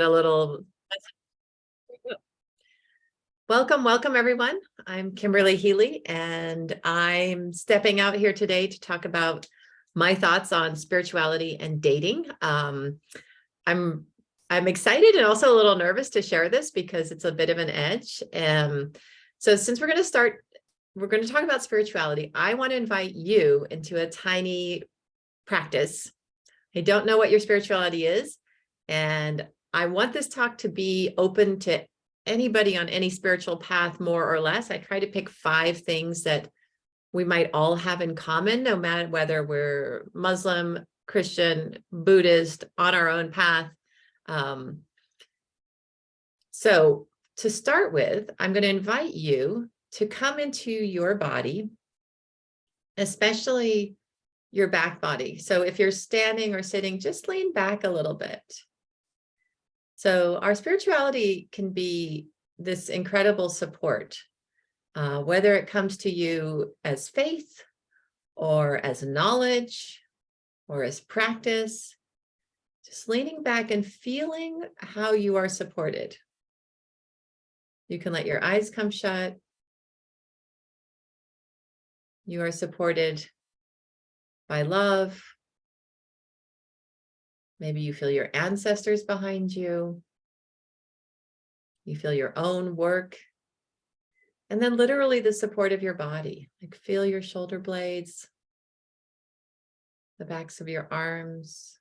a little. Welcome everyone. I'm Kimberly Healy, and I'm stepping out here today to talk about my thoughts on spirituality and dating. I'm excited and also a little nervous to share this because it's a bit of an edge. So since we're going to talk about spirituality, I want to invite you into a tiny practice. I don't know what your spirituality is, and I want this talk to be open to anybody on any spiritual path, more or less. I try to pick 5 things that we might all have in common, no matter whether we're Muslim, Christian, Buddhist, on our own path. So to start with, I'm going to invite you to come into your body, especially your back body. So if you're standing or sitting, just lean back a little bit. So our spirituality can be this incredible support, whether it comes to you as faith or as knowledge or as practice, just leaning back and feeling how you are supported. You can let your eyes come shut. You are supported by love. Maybe you feel your ancestors behind you. You feel your own work. And then literally the support of your body. Like feel your shoulder blades, the backs of your arms,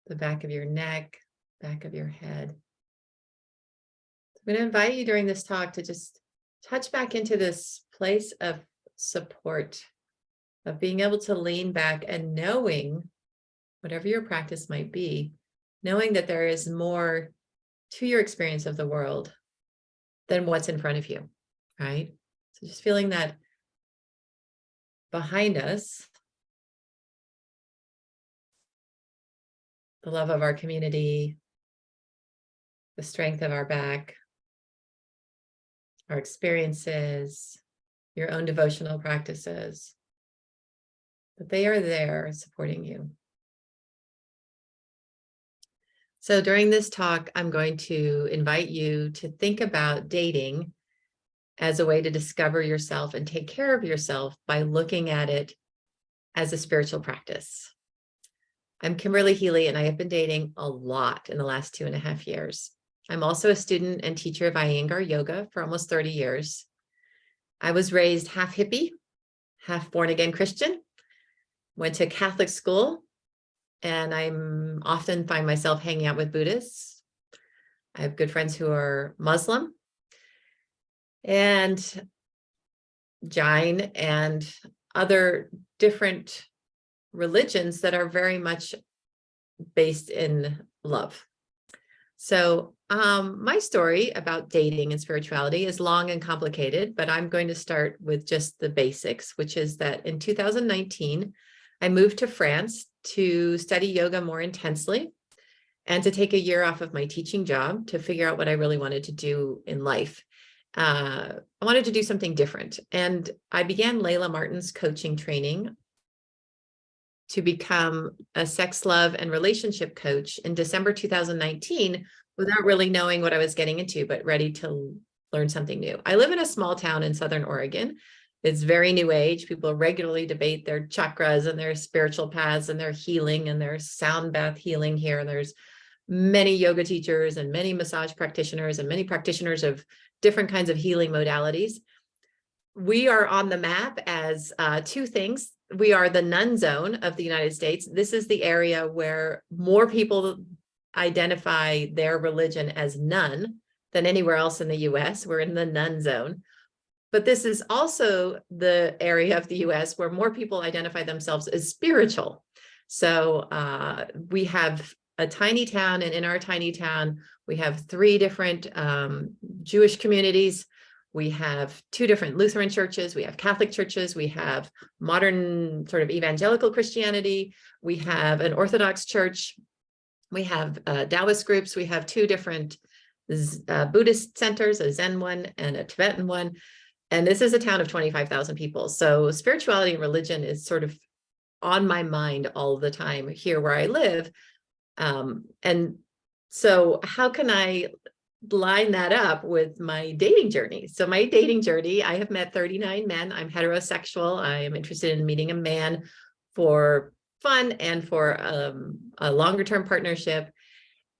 the back of your neck, back of your head. I'm going to invite you during this talk to just touch back into this place of support, of being able to lean back and knowing, whatever your practice might be, knowing that there is more to your experience of the world than what's in front of you, right? So just feeling that behind us, the love of our community, the strength of our back, our experiences, your own devotional practices, that they are there supporting you. So during this talk, I'm going to invite you to think about dating as a way to discover yourself and take care of yourself by looking at it as a spiritual practice. I'm Kimberly Healy, and I have been dating a lot in the last 2.5 years. I'm also a student and teacher of Iyengar yoga for almost 30 years. I was raised half hippie, half born-again Christian, went to Catholic school, and I'm often find myself hanging out with Buddhists. I have good friends who are Muslim and Jain and other different religions that are very much based in love. So my story about dating and spirituality is long and complicated, but I'm going to start with just the basics, which is that in 2019, I moved to France to study yoga more intensely and to take a year off of my teaching job to figure out what I really wanted to do in life. I wanted to do something different. And I began Layla Martin's coaching training to become a sex, love, and relationship coach in December 2019 without really knowing what I was getting into, but ready to learn something new. I live in a small town in Southern Oregon. It's very new age. People regularly debate their chakras and their spiritual paths and their healing and their sound bath healing here. And there's many yoga teachers and many massage practitioners and many practitioners of different kinds of healing modalities. We are on the map as 2 things. We are the none zone of the United States. This is the area where more people identify their religion as none than anywhere else in the US. We're in the none zone. But this is also the area of the US where more people identify themselves as spiritual. So we have a tiny town, and in our tiny town, we have 3 different Jewish communities. We have 2 different Lutheran churches. We have Catholic churches. We have modern sort of evangelical Christianity. We have an Orthodox church. We have Taoist groups. We have 2 different Buddhist centers, a Zen one and a Tibetan one. And this is a town of 25,000 people. So spirituality and religion is sort of on my mind all the time here where I live. And so how can I line that up with my dating journey? So my dating journey, I have met 39 men. I'm heterosexual. I am interested in meeting a man for fun and for a longer term partnership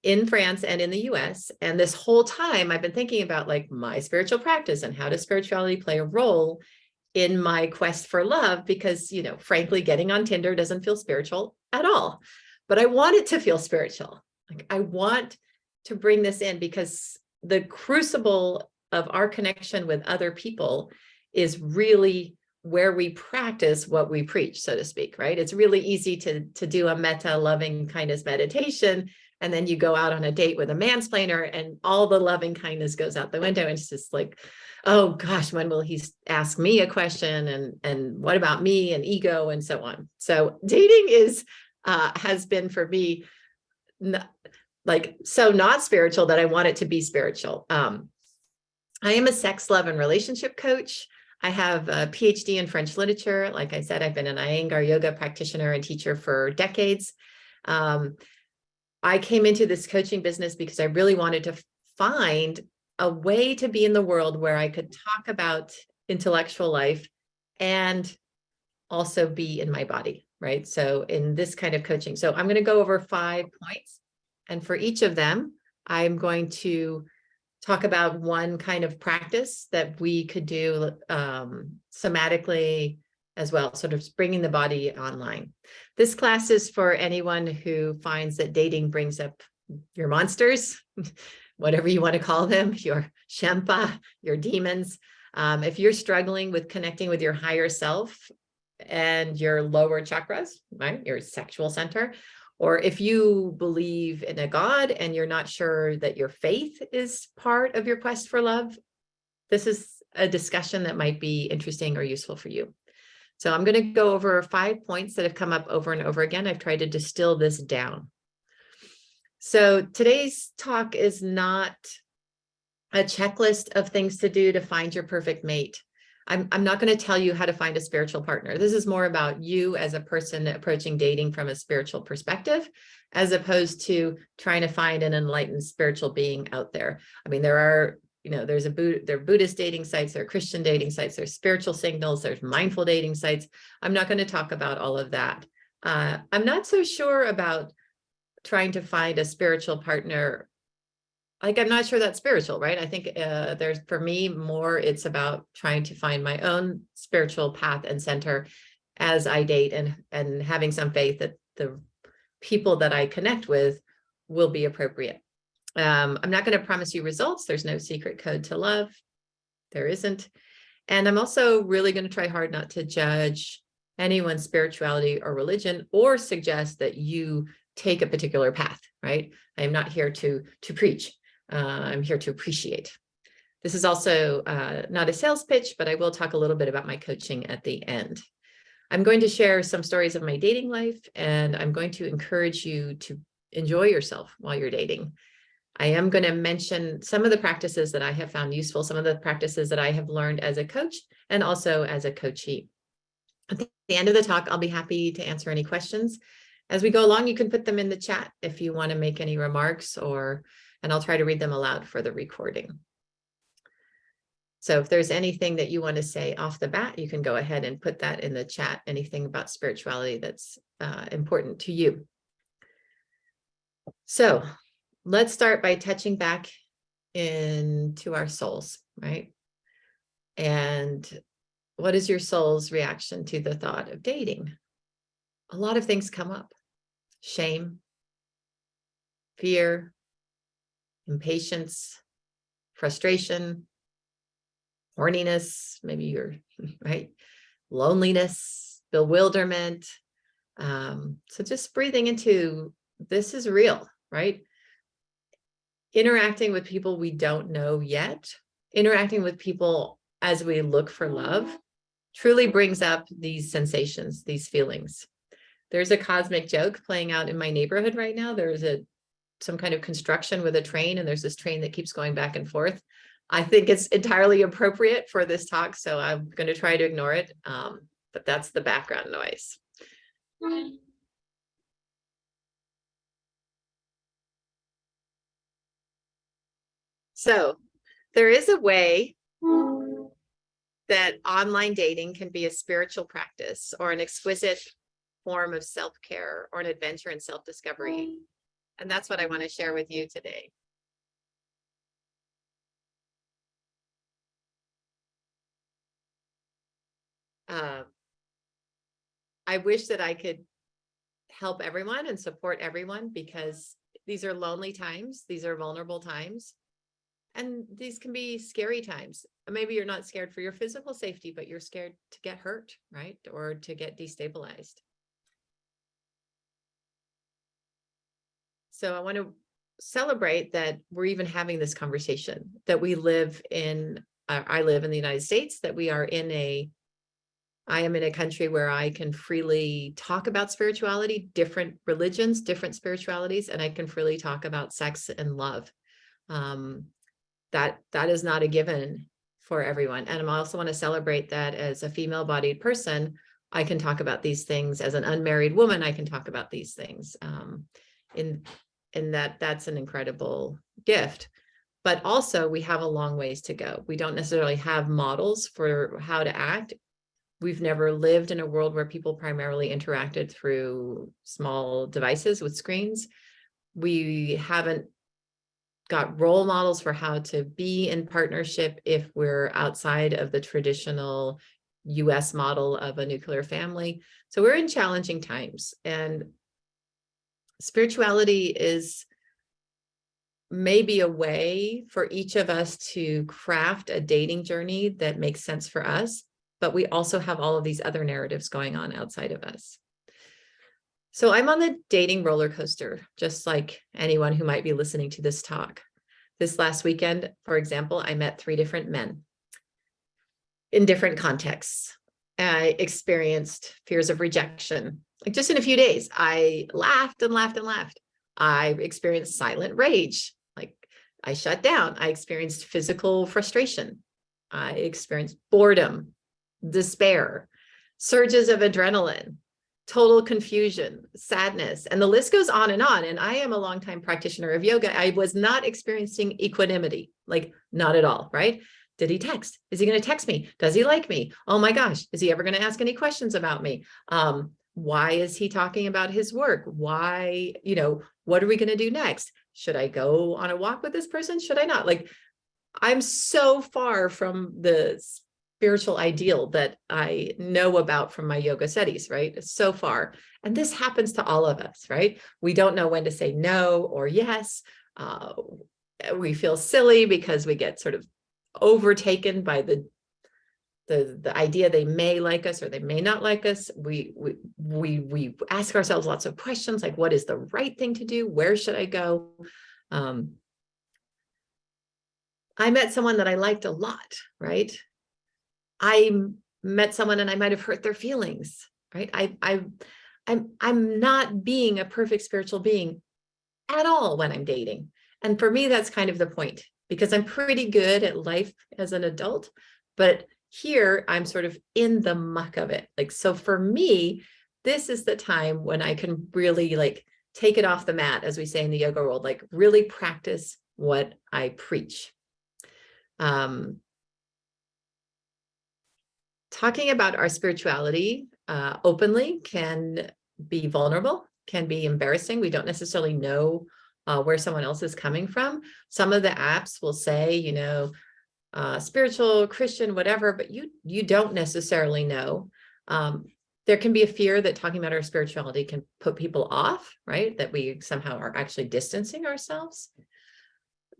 in France and in the US. And this whole time I've been thinking about like my spiritual practice and how does spirituality play a role in my quest for love, because, you know, frankly, getting on Tinder doesn't feel spiritual at all, but I want it to feel spiritual. Like I want to bring this in because the crucible of our connection with other people is really where we practice what we preach, so to speak, right? It's really easy to do a metta loving kindness meditation, and then you go out on a date with a mansplainer and all the loving kindness goes out the window. And it's just like, oh gosh, when will he ask me a question? And what about me and ego and so on. So dating has been for me not spiritual that I want it to be spiritual. I am a sex, love, and relationship coach. I have a PhD in French literature. Like I said, I've been an Iyengar yoga practitioner and teacher for decades. I came into this coaching business because I really wanted to find a way to be in the world where I could talk about intellectual life and also be in my body, right? So in this kind of coaching. So I'm going to go over 5 points. And for each of them, I'm going to talk about one kind of practice that we could do somatically as well, sort of bringing the body online. This class is for anyone who finds that dating brings up your monsters, whatever you want to call them, your Shempa, your demons. If you're struggling with connecting with your higher self and your lower chakras, right, your sexual center, or if you believe in a God and you're not sure that your faith is part of your quest for love, this is a discussion that might be interesting or useful for you. So I'm going to go over 5 points that have come up over and over again. I've tried to distill this down. So today's talk is not a checklist of things to do to find your perfect mate. I'm not going to tell you how to find a spiritual partner. This is more about you as a person approaching dating from a spiritual perspective, as opposed to trying to find an enlightened spiritual being out there. I mean, there are, there are Buddhist dating sites, there are Christian dating sites, there's spiritual signals, there's mindful dating sites. I'm not going to talk about all of that. I'm not so sure about trying to find a spiritual partner. Like, I'm not sure that's spiritual, right? I think there's, for me, more, it's about trying to find my own spiritual path and center as I date, and having some faith that the people that I connect with will be appropriate. I'm not going to promise you results. There's no secret code to love. There isn't. And I'm also really going to try hard not to judge anyone's spirituality or religion or suggest that you take a particular path, right? I'm not here to preach. I'm here to appreciate. This is also not a sales pitch, but I will talk a little bit about my coaching at the end. I'm going to share some stories of my dating life, and I'm going to encourage you to enjoy yourself while you're dating. I am going to mention some of the practices that I have found useful, some of the practices that I have learned as a coach and also as a coachee. At the end of the talk, I'll be happy to answer any questions. As we go along, you can put them in the chat if you want to make any remarks, and I'll try to read them aloud for the recording. So if there's anything that you want to say off the bat, you can go ahead and put that in the chat, anything about spirituality that's important to you. So let's start by touching back into our souls, right? And what is your soul's reaction to the thought of dating? A lot of things come up: shame, fear, impatience, frustration, horniness, maybe you're right, loneliness, bewilderment. So just breathing into, this is real, right? Interacting with people we don't know yet, interacting with people as we look for love, truly brings up these sensations, these feelings. There's a cosmic joke playing out in my neighborhood right now. There's some kind of construction with a train, and there's this train that keeps going back and forth. I think it's entirely appropriate for this talk, so I'm going to try to ignore it, but that's the background noise. So there is a way that online dating can be a spiritual practice or an exquisite form of self-care or an adventure in self-discovery. And that's what I want to share with you today. I wish that I could help everyone and support everyone, because these are lonely times, these are vulnerable times, and these can be scary times. Maybe you're not scared for your physical safety, but you're scared to get hurt, right? Or to get destabilized. So I want to celebrate that we're even having this conversation, that we live in, I live in the United States, that I am in a country where I can freely talk about spirituality, different religions, different spiritualities, and I can freely talk about sex and love. That is not a given for everyone. And I also want to celebrate that as a female-bodied person, I can talk about these things. As an unmarried woman, I can talk about these things. In that's an incredible gift. But also, we have a long ways to go. We don't necessarily have models for how to act. We've never lived in a world where people primarily interacted through small devices with screens. We haven't got role models for how to be in partnership if we're outside of the traditional US model of a nuclear family. So we're in challenging times, and spirituality is maybe a way for each of us to craft a dating journey that makes sense for us, but we also have all of these other narratives going on outside of us. So I'm on the dating roller coaster, just like anyone who might be listening to this talk. This last weekend, for example, I met 3 different men in different contexts. I experienced fears of rejection. Like, just in a few days, I laughed and laughed and laughed. I experienced silent rage. Like, I shut down. I experienced physical frustration. I experienced boredom, despair, surges of adrenaline, total confusion, sadness, and the list goes on. And I am a longtime practitioner of yoga. I was not experiencing equanimity, like, not at all, right? Did he text? Is he going to text me? Does he like me? Oh my gosh, is he ever going to ask any questions about me? Why is he talking about his work? Why, what are we going to do next? Should I go on a walk with this person? Should I not? Like, I'm so far from the spiritual ideal that I know about from my yoga studies, right? It's so far. And this happens to all of us, right? We don't know when to say no or yes. We feel silly because we get sort of overtaken by the idea they may like us or they may not like us. We ask ourselves lots of questions, like, what is the right thing to do? Where should I go? I met someone that I liked a lot, right? I met someone and I might have hurt their feelings, right? I'm not being a perfect spiritual being at all when I'm dating. And for me, that's kind of the point, because I'm pretty good at life as an adult, but here I'm sort of in the muck of it. Like, so for me, this is the time when I can really, like, take it off the mat, as we say in the yoga world, like, really practice what I preach. Talking about our spirituality openly can be vulnerable, can be embarrassing. We don't necessarily know where someone else is coming from. Some of the apps will say, spiritual, Christian, whatever, but you don't necessarily know. There can be a fear that talking about our spirituality can put people off, right? That we somehow are actually distancing ourselves.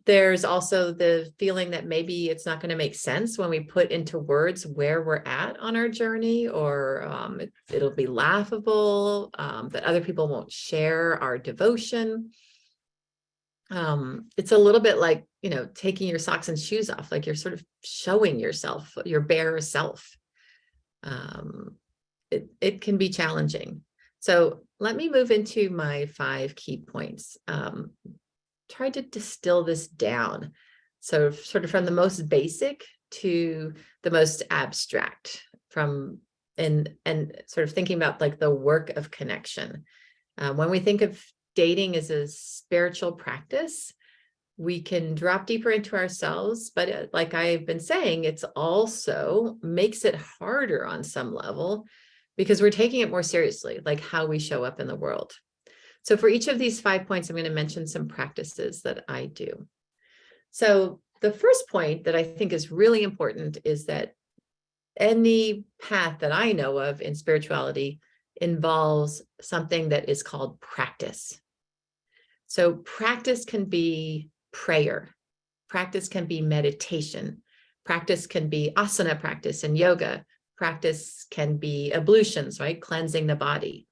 There's also the feeling that maybe it's not going to make sense when we put into words where we're at on our journey, or it'll be laughable, that other people won't share our devotion. It's a little bit like, taking your socks and shoes off, like you're sort of showing yourself, your bare self. It can be challenging. So let me move into my 5 key points. Try to distill this down. So sort of from the most basic to the most abstract, and sort of thinking about, like, the work of connection. When we think of dating as a spiritual practice, we can drop deeper into ourselves, but like I've been saying, it's also makes it harder on some level because we're taking it more seriously, like how we show up in the world. So for each of these 5 points, I'm going to mention some practices that I do. So the first point that I think is really important is that any path that I know of in spirituality involves something that is called practice. So practice can be prayer. Practice can be meditation. Practice can be asana practice and yoga. Practice can be ablutions, right? Cleansing the body.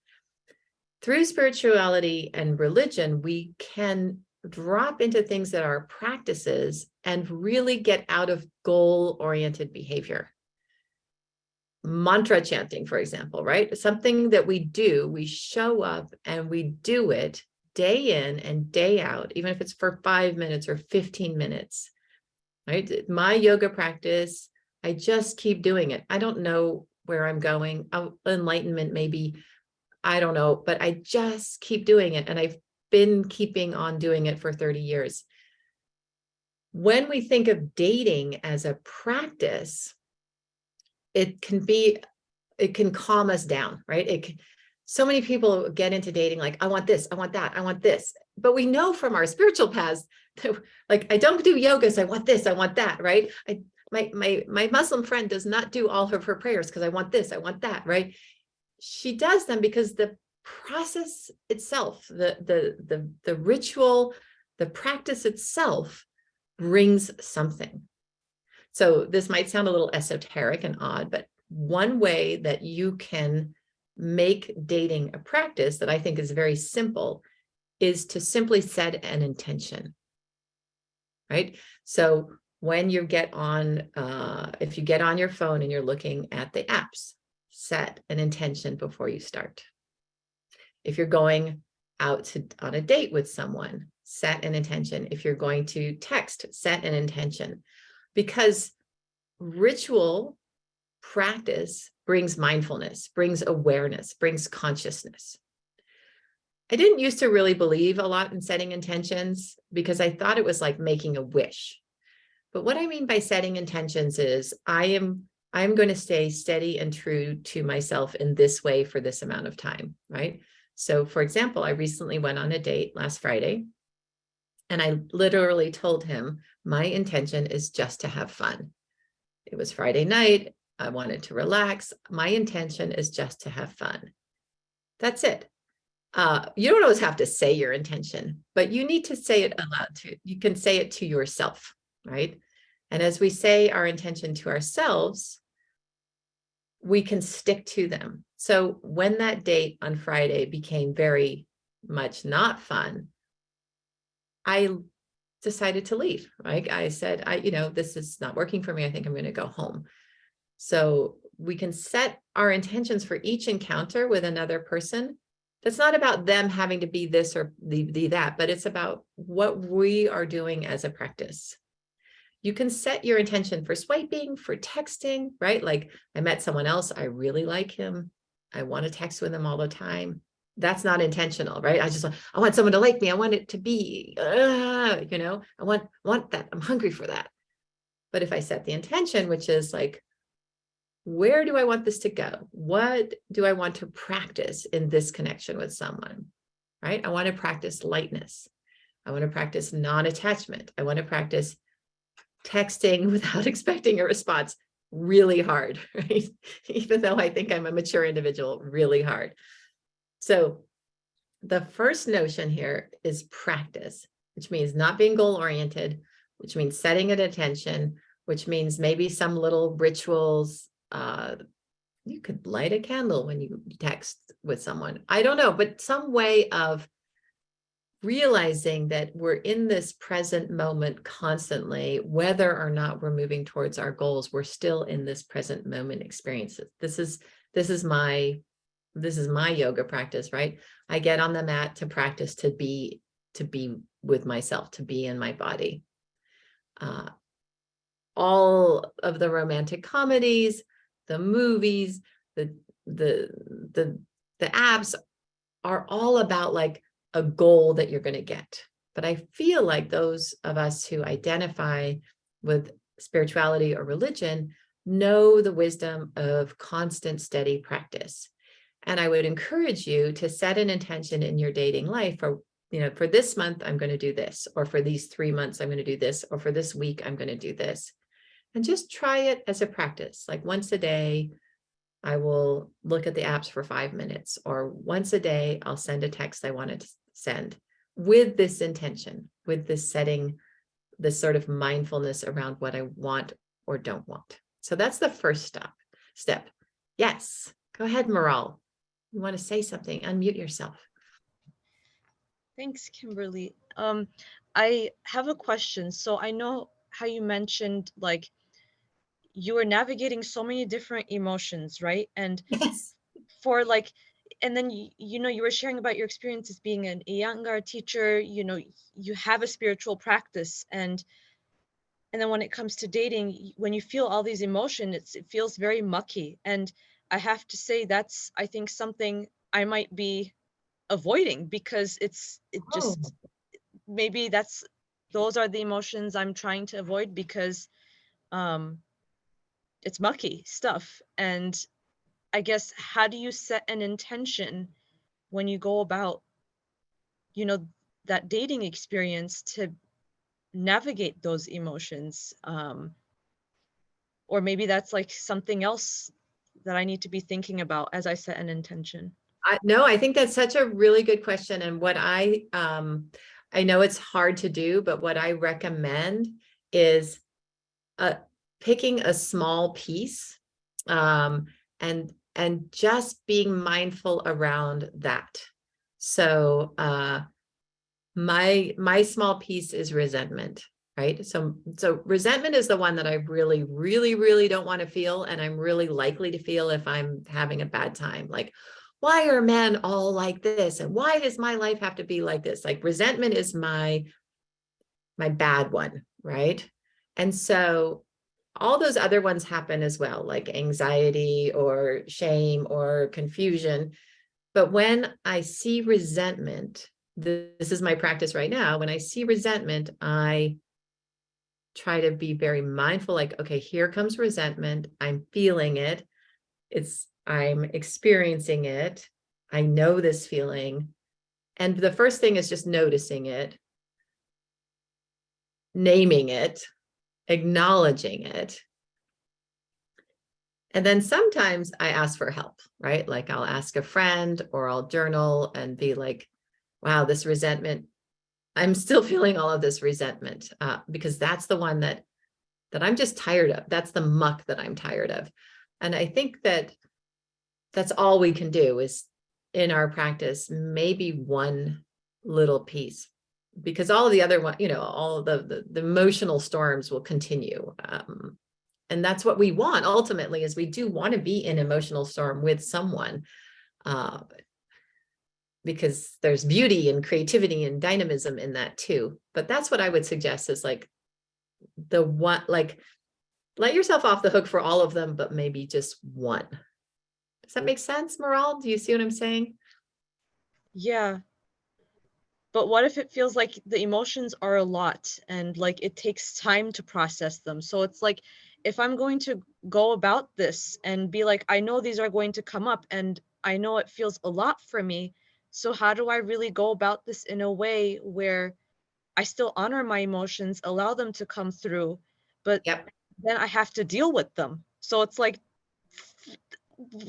Through spirituality and religion, we can drop into things that are practices and really get out of goal-oriented behavior. Mantra chanting, for example, right? Something that we do, we show up and we do it day in and day out, even if it's for 5 minutes or 15 minutes, right? My yoga practice, I just keep doing it. I don't know where I'm going. Enlightenment, maybe, I don't know, but I just keep doing it. And I've been keeping on doing it for 30 years. When we think of dating as a practice, it can calm us down, right? So many people get into dating like, I want this, I want that, I want this. But we know from our spiritual paths that, like, I don't do yoga, so I want this, I want that, right? My Muslim friend does not do all of her prayers because I want this, I want that, right? She does them because the process itself, the ritual, the practice itself brings something. So this might sound a little esoteric and odd, but one way that you can make dating a practice that I think is very simple is to simply set an intention, right? So when you get on, if you get on your phone and you're looking at the apps, set an intention before you start. If you're going out on a date with someone, set an intention. If you're going to text, set an intention. Because ritual practice brings mindfulness, brings awareness, brings consciousness. I didn't used to really believe a lot in setting intentions because I thought it was like making a wish. But what I mean by setting intentions is I'm going to stay steady and true to myself in this way for this amount of time, right? So for example, I recently went on a date last Friday, and I literally told him my intention is just to have fun. It was Friday night. I wanted to relax. My intention is just to have fun. That's it. You don't always have to say your intention, but you need to say it aloud too. You can say it to yourself, right? And as we say our intention to ourselves, we can stick to them. So when that date on Friday became very much not fun, I decided to leave, right? I said, this is not working for me. I think I'm going to go home. So we can set our intentions for each encounter with another person. That's not about them having to be this or be that, but it's about what we are doing as a practice. You can set your intention for swiping, for texting, right? Like I met someone else, I really like him. I want to text with him all the time. That's not intentional, right? I want someone to like me. I want it to be, I want that. I'm hungry for that. But if I set the intention, which is like, where do I want this to go? What do I want to practice in this connection with someone, right? I want to practice lightness. I want to practice non-attachment. I want to practice texting without expecting a response really hard, right? Even though I think I'm a mature individual, really hard. So the first notion here is practice, which means not being goal-oriented, which means setting an intention, which means maybe some little rituals. You could light a candle when you text with someone. I don't know, but some way of realizing that we're in this present moment constantly, whether or not we're moving towards our goals, we're still in this present moment experiences. This is my yoga practice, right? I get on the mat to practice to be with myself, to be in my body. All of the romantic comedies, the movies, the apps are all about like a goal that you're going to get, But I feel like those of us who identify with spirituality or religion know the wisdom of constant, steady practice. And I would encourage you to set an intention in your dating life for, for this month, I'm going to do this, or for these 3 months, I'm going to do this, or for this week, I'm going to do this. And just try it as a practice. Like once a day, I will look at the apps for 5 minutes, or once a day, I'll send a text I wanted to send with this intention, with this setting, this sort of mindfulness around what I want or don't want. So that's the first step. Yes, go ahead, Maral. You want to say something? Unmute yourself. Thanks, Kimberly. I have a question. So I know how you mentioned like you were navigating so many different emotions, right? And Yes. for like, and then you were sharing about your experience as being an Iyengar teacher. You have a spiritual practice, and then when it comes to dating, when you feel all these emotions, it feels very mucky. And I have to say that's, I think, something I might be avoiding because it Oh, just, maybe those are the emotions I'm trying to avoid because um it's mucky stuff. And I guess, how do you set an intention when you go about, you know, that dating experience to navigate those emotions? Or maybe that's like something else that I need to be thinking about as I set an intention. no, I think that's such a really good question. And what I know it's hard to do, but what I recommend is uh, picking a small piece, um, and just being mindful around that. So my small piece is resentment, right? So resentment is the one that I really, really, really don't want to feel, and I'm really likely to feel if I'm having a bad time. Like, why are men all like this? And why does my life have to be like this? Like resentment is my bad one, right? And so all those other ones happen as well, like anxiety or shame or confusion. But when I see resentment, this is my practice right now. When I see resentment, I try to be very mindful, like, okay, here comes resentment. I'm feeling it. I'm experiencing it. I know this feeling. And the first thing is just noticing it, naming it, acknowledging it. And then sometimes I ask for help, right? Like I'll ask a friend or I'll journal and be like, wow, this resentment, I'm still feeling all of this resentment, because that's the one that I'm just tired of. That's the muck that I'm tired of. And I think that that's all we can do is in our practice, maybe one little piece, because all of the other one, all of the emotional storms will continue. And that's what we want ultimately, is we do want to be in emotional storm with someone, uh, because there's beauty and creativity and dynamism in that too. But that's what I would suggest is like the one, like let yourself off the hook for all of them, but maybe just one. Does that make sense, Maral? Do you see what I'm saying? Yeah. But what if it feels like the emotions are a lot and like it takes time to process them? So it's like, if I'm going to go about this and be like, I know these are going to come up and I know it feels a lot for me. So how do I really go about this in a way where I still honor my emotions, allow them to come through, but Yep. then I have to deal with them? So it's like,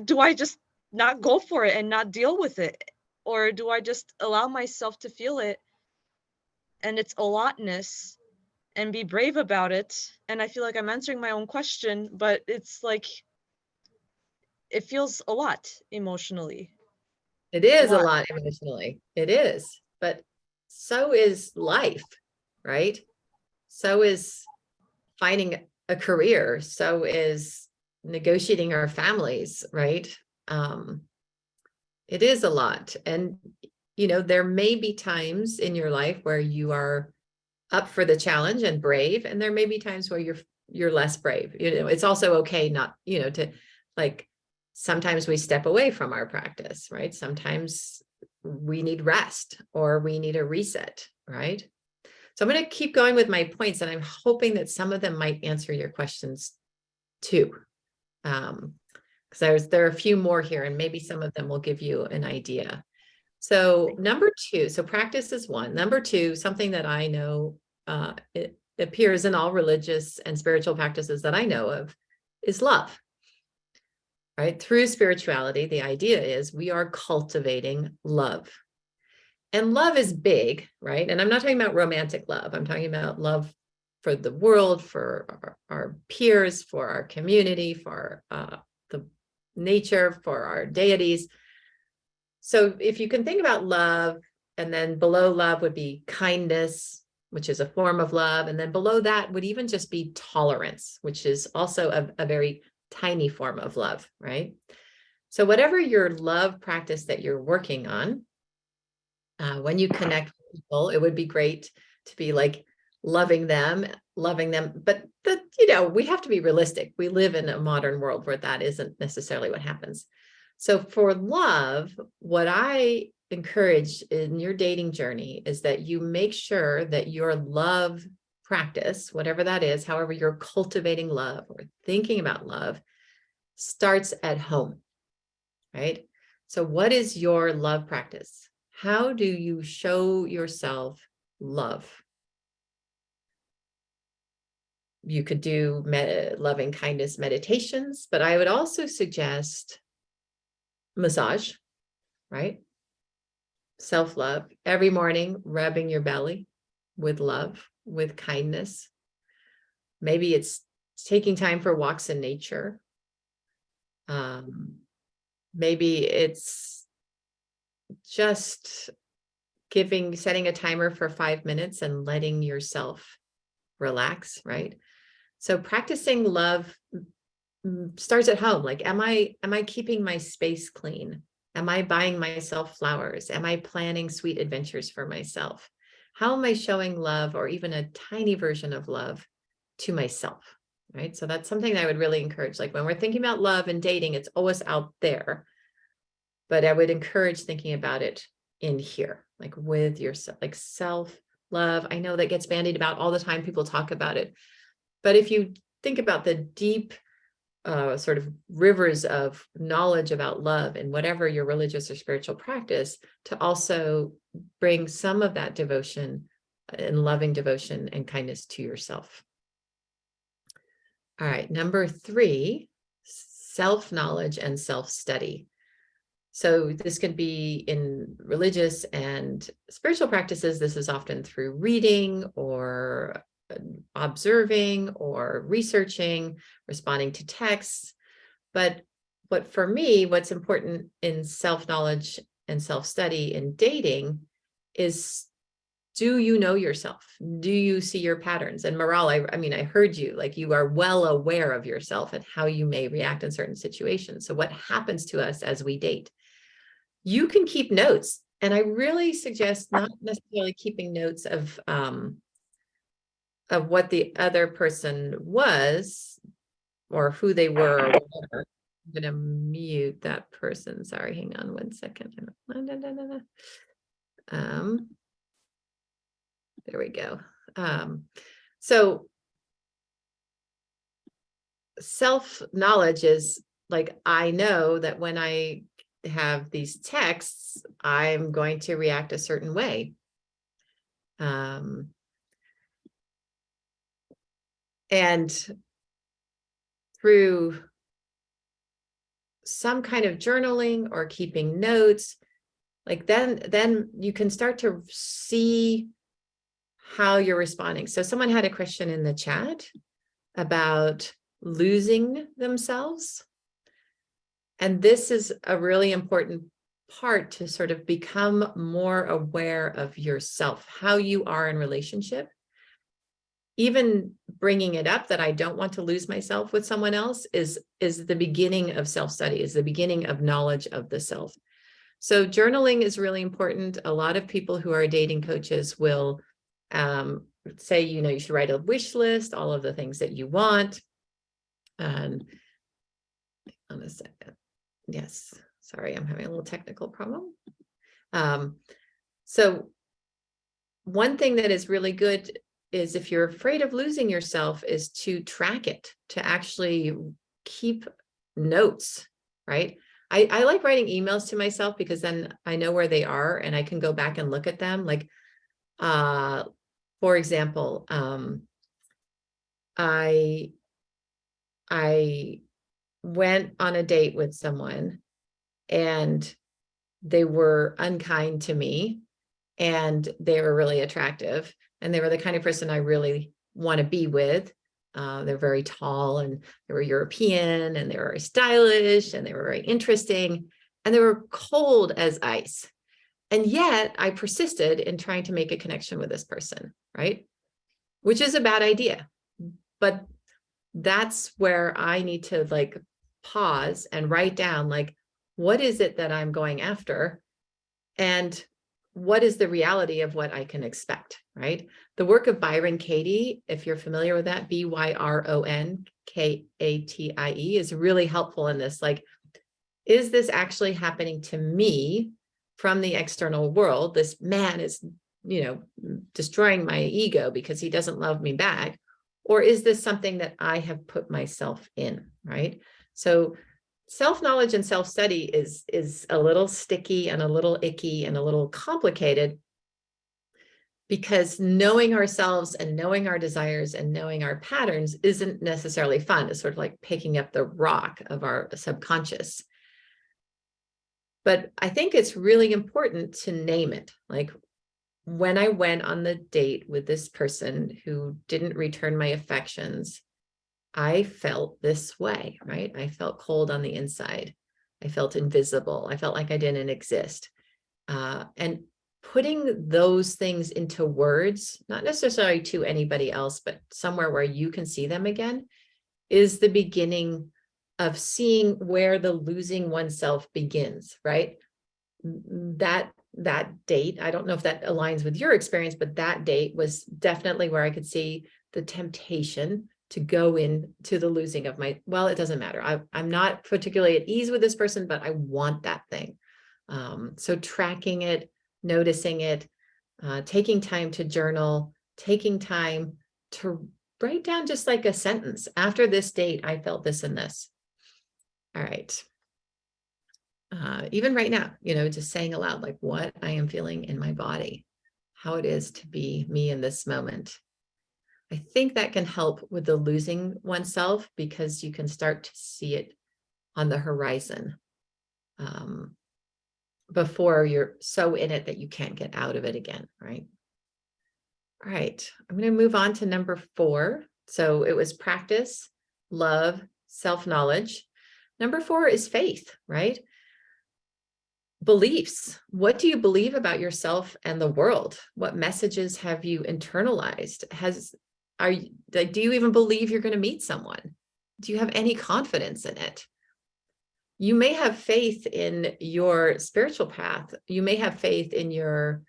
do I just not go for it and not deal with it? Or do I just allow myself to feel it and its allotness and be brave about it? And I feel like I'm answering my own question, but it's like it feels a lot emotionally. It A is a lot. lot emotionally. It is. But so is life, right? So is finding a career. So is negotiating our families, right? Um, it is a lot. And, there may be times in your life where you are up for the challenge and brave, and there may be times where you're less brave. It's also okay not, to, like, sometimes we step away from our practice, right? Sometimes we need rest or we need a reset, right? So I'm going to keep going with my points, and I'm hoping that some of them might answer your questions too. Because there are a few more here, and maybe some of them will give you an idea. So number two, so practice is one. Number two, something that I know it appears in all religious and spiritual practices that I know of, is love. Right? Through spirituality, the idea is we are cultivating love. And love is big, right? And I'm not talking about romantic love. I'm talking about love for the world, for our peers, for our community, for the nature, for our deities. So if you can think about love, and then below love would be kindness, which is a form of love. And then below that would even just be tolerance, which is also a very tiny form of love, right? So whatever your love practice that you're working on, when you connect with people, it would be great to be like loving them, but we have to be realistic. We live in a modern world where that isn't necessarily what happens. So for love, what I encourage in your dating journey is that you make sure that your love practice, whatever that is, however you're cultivating love or thinking about love, starts at home, right? So what is your love practice? How do you show yourself love? You could do loving kindness meditations, but I would also suggest massage, right? Self-love every morning, rubbing your belly with love, with kindness. Maybe it's taking time for walks in nature. Maybe it's just setting a timer for 5 minutes and letting yourself relax, right? So practicing love starts at home. Like, am I keeping my space clean? Am I buying myself flowers? Am I planning sweet adventures for myself? How am I showing love, or even a tiny version of love, to myself, right? So that's something that I would really encourage. Like when we're thinking about love and dating, it's always out there, but I would encourage thinking about it in here, like with yourself, like self-love. I know that gets bandied about all the time. People talk about it, but if you think about the deep sort of rivers of knowledge about love and whatever your religious or spiritual practice, to also bring some of that devotion and loving devotion and kindness to yourself. All right, number 3, self-knowledge and self-study. So this can be in religious and spiritual practices. This is often through reading or observing or researching, responding to texts. But for me, what's important in self-knowledge and self-study in dating is, do you know yourself? Do you see your patterns? And Maral, I heard you, like you are well aware of yourself and how you may react in certain situations. So what happens to us as we date? You can keep notes. And I really suggest not necessarily keeping notes of what the other person was or who they were or whatever. I'm going to mute that person. Sorry, hang on one second. There we go. So self-knowledge is like, I know that when I have these texts, I'm going to react a certain way. And through some kind of journaling or keeping notes, like then you can start to see how you're responding. So someone had a question in the chat about losing themselves. And this is a really important part to sort of become more aware of yourself, how you are in relationship. Even bringing it up that I don't want to lose myself with someone else is the beginning of self-study, is the beginning of knowledge of the self. So journaling is really important. A lot of people who are dating coaches will say, you should write a wish list, all of the things that you want. And on a second. Yes, sorry, I'm having a little technical problem. So one thing that is really good is, if you're afraid of losing yourself, is to track it, to actually keep notes, right? I like writing emails to myself, because then I know where they are and I can go back and look at them. Like, for example, I went on a date with someone and they were unkind to me, and they were really attractive, and they were the kind of person I really want to be with. They're very tall, and they were European, and they were very stylish, and they were very interesting, and they were cold as ice. And yet I persisted in trying to make a connection with this person, right? Which is a bad idea. But that's where I need to like pause and write down, like, what is it that I'm going after? And what is the reality of what I can expect, right? The work of Byron Katie, if you're familiar with that, BYRON KATIE, is really helpful in this. Like, is this actually happening to me from the external world? This man is, destroying my ego because he doesn't love me back. Or is this something that I have put myself in, right? So self-knowledge and self-study is a little sticky and a little icky and a little complicated, because knowing ourselves and knowing our desires and knowing our patterns isn't necessarily fun. It's sort of like picking up the rock of our subconscious. But I think it's really important to name it. Like, when I went on the date with this person who didn't return my affections, I felt this way, right? I felt cold on the inside. I felt invisible. I felt like I didn't exist. And putting those things into words, not necessarily to anybody else, but somewhere where you can see them again, is the beginning of seeing where the losing oneself begins, right? That date, I don't know if that aligns with your experience, but that date was definitely where I could see the temptation to go into the losing of my, well, it doesn't matter. I'm not particularly at ease with this person, but I want that thing. So tracking it, noticing it, taking time to journal, taking time to write down just like a sentence. After this date, I felt this and this. All right. Even right now, just saying aloud, like, what I am feeling in my body, how it is to be me in this moment. I think that can help with the losing oneself, because you can start to see it on the horizon before you're so in it that you can't get out of it again, right? All right, I'm going to move on to number 4. So it was practice, love, self-knowledge. Number 4 is faith, right? Beliefs. What do you believe about yourself and the world? What messages have you internalized? Do you even believe you're going to meet someone? Do you have any confidence in it? You may have faith in your spiritual path. You may have faith in your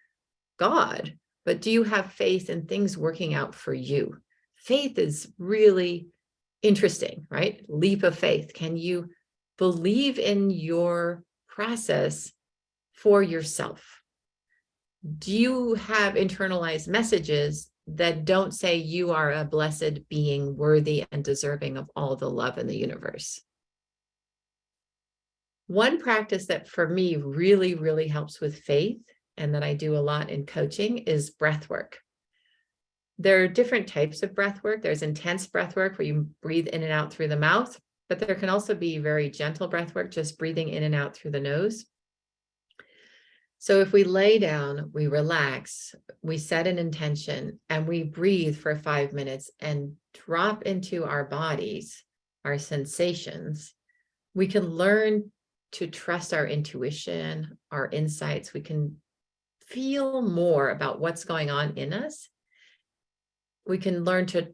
God, but do you have faith in things working out for you? Faith is really interesting, right? Leap of faith. Can you believe in your process for yourself? Do you have internalized messages that don't say you are a blessed being, worthy and deserving of all the love in the universe? One practice that for me really, really helps with faith, and that I do a lot in coaching, is breath work. There are different types of breath work. There's intense breath work where you breathe in and out through the mouth, but there can also be very gentle breath work, just breathing in and out through the nose. So if we lay down, we relax, we set an intention, and we breathe for 5 minutes and drop into our bodies, our sensations, we can learn to trust our intuition, our insights. We can feel more about what's going on in us. We can learn to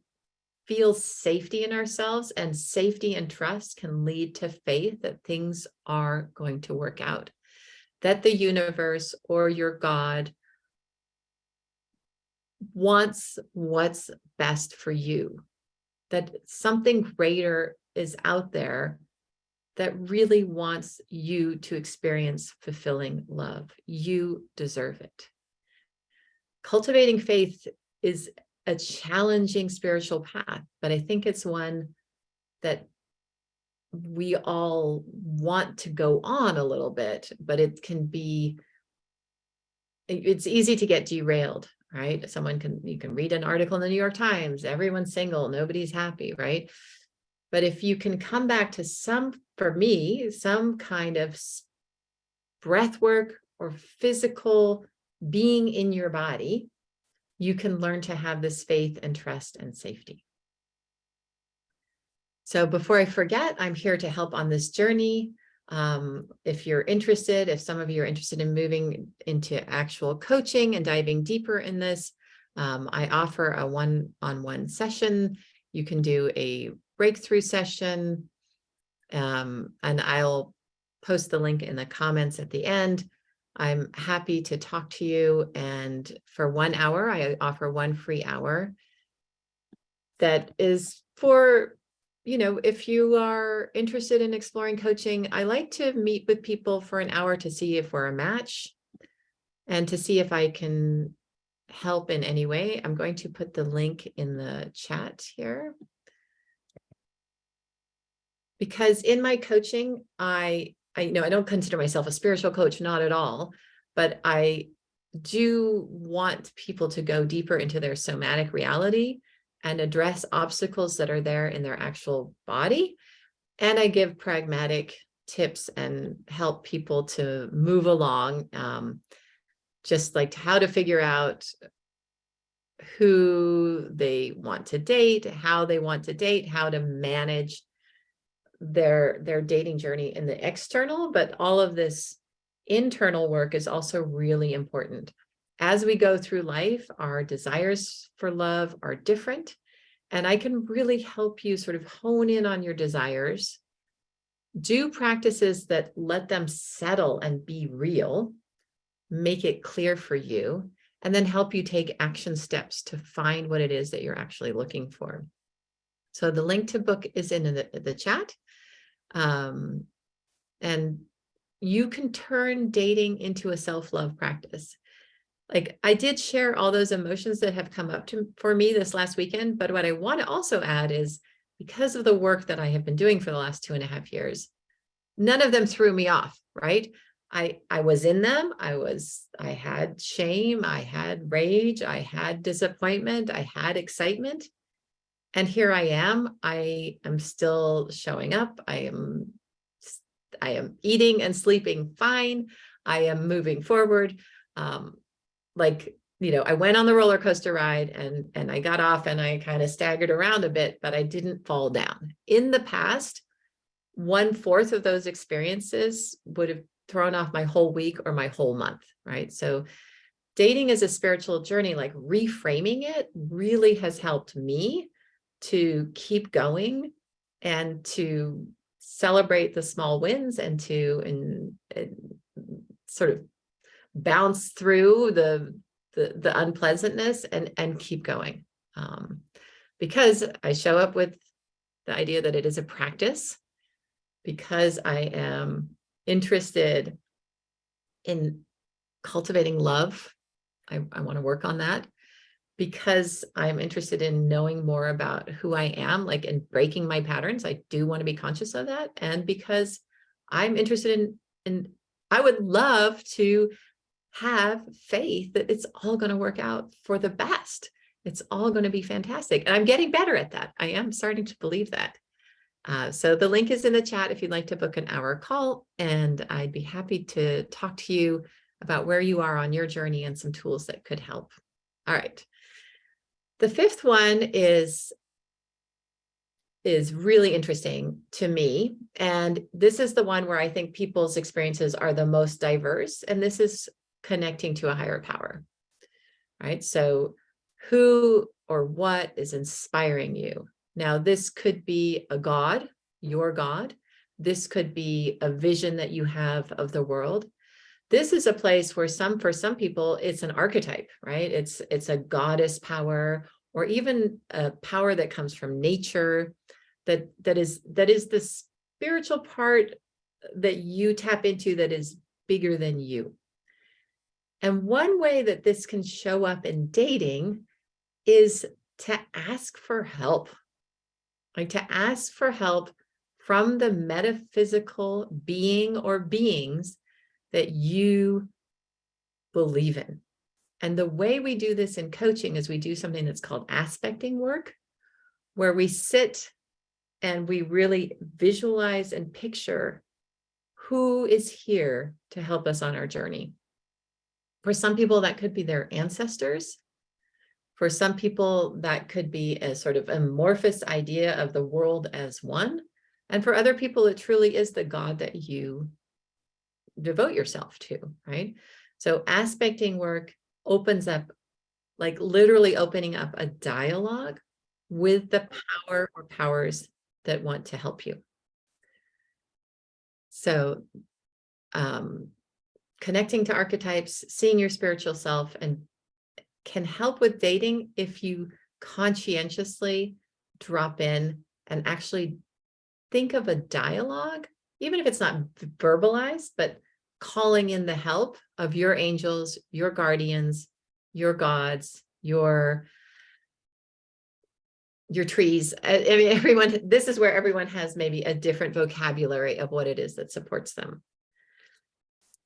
feel safety in ourselves, and safety and trust can lead to faith that things are going to work out, that the universe or your God wants what's best for you, that something greater is out there that really wants you to experience fulfilling love. You deserve it. cultivating faith is a challenging spiritual path, but I think it's one that we all want to go on a little bit, but it can be, it's easy to get derailed, right? You can read an article in the New York Times, everyone's single, nobody's happy, right? But if you can come back to for me, some kind of breath work or physical being in your body, you can learn to have this faith and trust and safety. So before I forget, I'm here to help on this journey. If you're interested, if some of you are interested in moving into actual coaching and diving deeper in this, I offer a one-on-one session. You can do a breakthrough session, and I'll post the link in the comments at the end. I'm happy to talk to you. And for 1 hour, I offer 1 free hour that is for, if you are interested in exploring coaching. I like to meet with people for an hour to see if we're a match and to see if I can help in any way. I'm going to put the link in the chat here. Because in my coaching, I don't consider myself a spiritual coach, not at all, but I do want people to go deeper into their somatic reality and address obstacles that are there in their actual body. And I give pragmatic tips and help people to move along, just like how to figure out who they want to date, how they want to date, how to manage their dating journey in the external, but all of this internal work is also really important. As we go through life, our desires for love are different, and I can really help you sort of hone in on your desires, do practices that let them settle and be real, make it clear for you, and then help you take action steps to find what it is that you're actually looking for. So the link to book is in the chat. And you can turn dating into a self-love practice. Like, I did share all those emotions that have come up for me this last weekend, but what I want to also add is, because of the work that I have been doing for the last 2.5 years, none of them threw me off, right? I was in them. I had shame, I had rage, I had disappointment, I had excitement. And here I am still showing up. I am eating and sleeping fine. I am moving forward. I went on the roller coaster ride and I got off and I kind of staggered around a bit, but I didn't fall down. In the past, 1/4 of those experiences would have thrown off my whole week or my whole month, right? So dating is a spiritual journey. Like, reframing it really has helped me to keep going and to celebrate the small wins and to sort of bounce through the unpleasantness and keep going. Because I show up with the idea that it is a practice, because I am interested in cultivating love. I want to work on that, because I'm interested in knowing more about who I am, like, and breaking my patterns. I do want to be conscious of that. And because I'm interested in I would love to have faith that it's all going to work out for the best. It's all going to be fantastic. And I'm getting better at that. I am starting to believe that. So the link is in the chat if you'd like to book an hour call, and I'd be happy to talk to you about where you are on your journey and some tools that could help. All right. The 5th one is really interesting to me. And this is the one where I think people's experiences are the most diverse. And this is connecting to a higher power, right? So who or what is inspiring you? Now, this could be a God, your God. This could be a vision that you have of the world. This is a place where for some people, it's an archetype, right? It's a goddess power, or even a power that comes from nature, that is the spiritual part that you tap into that is bigger than you. And one way that this can show up in dating is to ask for help. Like to ask for help from the metaphysical being or beings that you believe in. And the way we do this in coaching is we do something that's called aspecting work, where we sit and we really visualize and picture who is here to help us on our journey. For some people, that could be their ancestors. For some people, that could be a sort of amorphous idea of the world as one. And for other people, it truly is the God that you devote yourself to, right? So aspecting work opens up, like literally opening up a dialogue with the power or powers that want to help you. So connecting to archetypes, seeing your spiritual self, and can help with dating if you conscientiously drop in and actually think of a dialogue, even if it's not verbalized, but calling in the help of your angels, your guardians, your gods, your trees. I mean, everyone, this is where everyone has maybe a different vocabulary of what it is that supports them.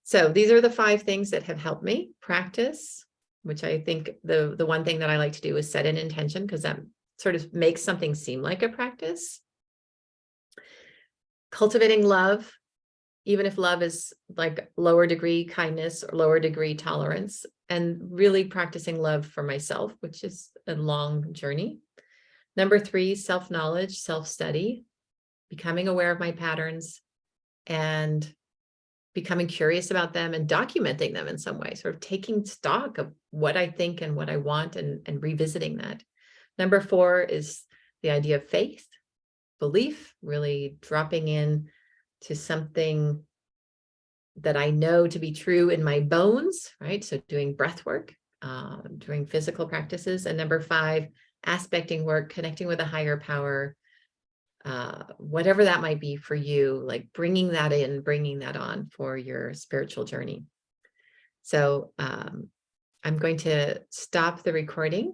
So these are the 5 things that have helped me practice, which I think the one thing that I like to do is set an intention, because that sort of makes something seem like a practice. Cultivating love, even if love is like lower degree kindness or lower degree tolerance, and really practicing love for myself, which is a long journey. Number 3, self-knowledge, self-study, becoming aware of my patterns and becoming curious about them and documenting them in some way, sort of taking stock of what I think and what I want and revisiting that. Number 4 is the idea of faith, belief, really dropping in to something that I know to be true in my bones, right? So doing breath work, doing physical practices. And number 5, aspecting work, connecting with a higher power, whatever that might be for you, like bringing that in, bringing that on for your spiritual journey. So I'm going to stop the recording